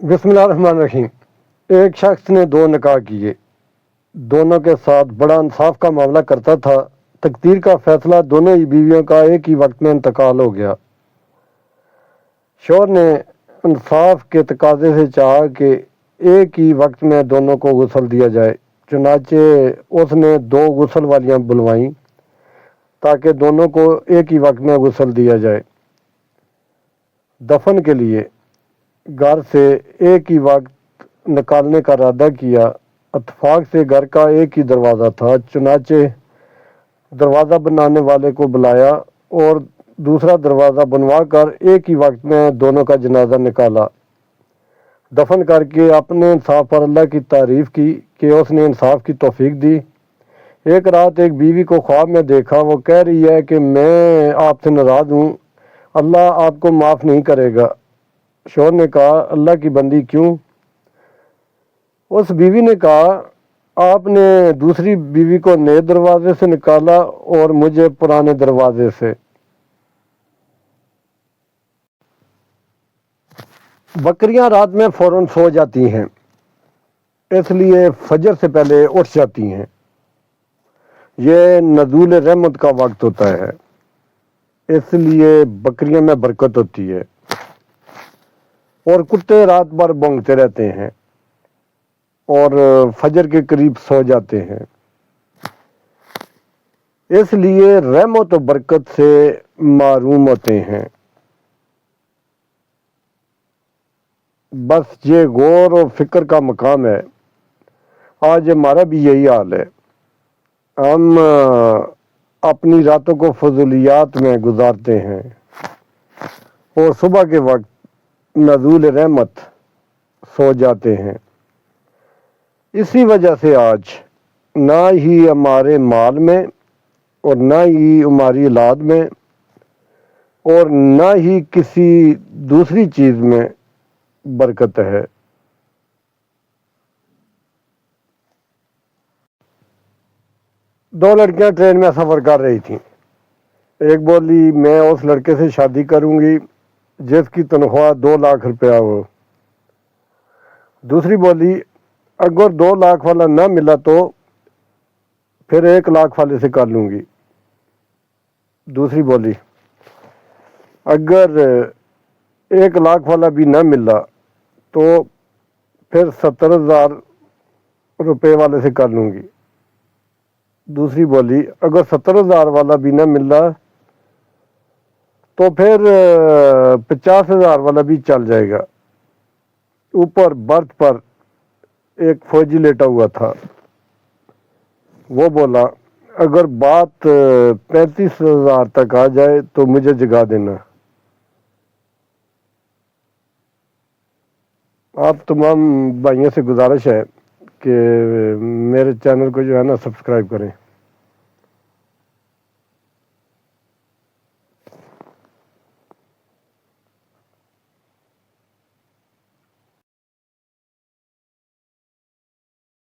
بسم اللہ الرحمن الرحیم۔ ایک شخص نے دو نکاح کیے، دونوں کے ساتھ بڑا انصاف کا معاملہ کرتا تھا۔ تقدیر کا فیصلہ دونوں ہی بیویوں کا ایک ہی وقت میں انتقال ہو گیا۔ شوہر نے انصاف کے تقاضے سے چاہا کہ ایک ہی وقت میں دونوں کو غسل دیا جائے، چنانچہ اس نے دو غسل والیاں بلوائیں تاکہ دونوں کو ایک ہی وقت میں غسل دیا جائے۔ دفن کے لیے گھر سے ایک ہی وقت نکالنے کا ارادہ کیا۔ اتفاق سے گھر کا ایک ہی دروازہ تھا، چنانچہ دروازہ بنانے والے کو بلایا اور دوسرا دروازہ بنوا کر ایک ہی وقت میں دونوں کا جنازہ نکالا۔ دفن کر کے اپنے انصاف پر اللہ کی تعریف کی کہ اس نے انصاف کی توفیق دی۔ ایک رات ایک بیوی کو خواب میں دیکھا، وہ کہہ رہی ہے کہ میں آپ سے ناراض ہوں، اللہ آپ کو معاف نہیں کرے گا۔ شوہر نے کہا، اللہ کی بندی کیوں؟ اس بیوی نے کہا، آپ نے دوسری بیوی کو نئے دروازے سے نکالا اور مجھے پرانے دروازے سے۔ بکریاں رات میں فوراً سو جاتی ہیں، اس لیے فجر سے پہلے اٹھ جاتی ہیں۔ یہ نزول رحمت کا وقت ہوتا ہے، اس لیے بکریوں میں برکت ہوتی ہے، اور کتے رات بھر بھونکتے رہتے ہیں اور فجر کے قریب سو جاتے ہیں، اس لیے رحمت و برکت سے محروم ہوتے ہیں۔ بس یہ غور و فکر کا مقام ہے۔ آج ہمارا بھی یہی حال ہے، ہم اپنی راتوں کو فضولیات میں گزارتے ہیں اور صبح کے وقت نزول رحمت سو جاتے ہیں۔ اسی وجہ سے آج نہ ہی ہمارے مال میں اور نہ ہی ہماری اولاد میں اور نہ ہی کسی دوسری چیز میں برکت ہے۔ دو لڑکیاں ٹرین میں سفر کر رہی تھیں۔ ایک بولی، میں اس لڑکے سے شادی کروں گی جس کی تنخواہ 2 لاکھ روپیہ ہو۔ دوسری بولی، اگر 2 لاکھ والا نہ ملا تو پھر 1 لاکھ والے سے کر لوں گی۔ دوسری بولی، اگر 1 لاکھ والا بھی نہ ملا تو پھر 70,000 روپے والے سے کر لوں گی۔ دوسری بولی، اگر 70,000 والا بھی نہ ملا تو پھر 50,000 والا بھی چل جائے گا۔ اوپر برتھ پر ایک فوجی لیٹا ہوا تھا، وہ بولا، اگر بات 35,000 تک آ جائے تو مجھے جگا دینا۔ آپ تمام بھائیوں سے گزارش ہے کہ میرے چینل کو جو ہے نا سبسکرائب کریں۔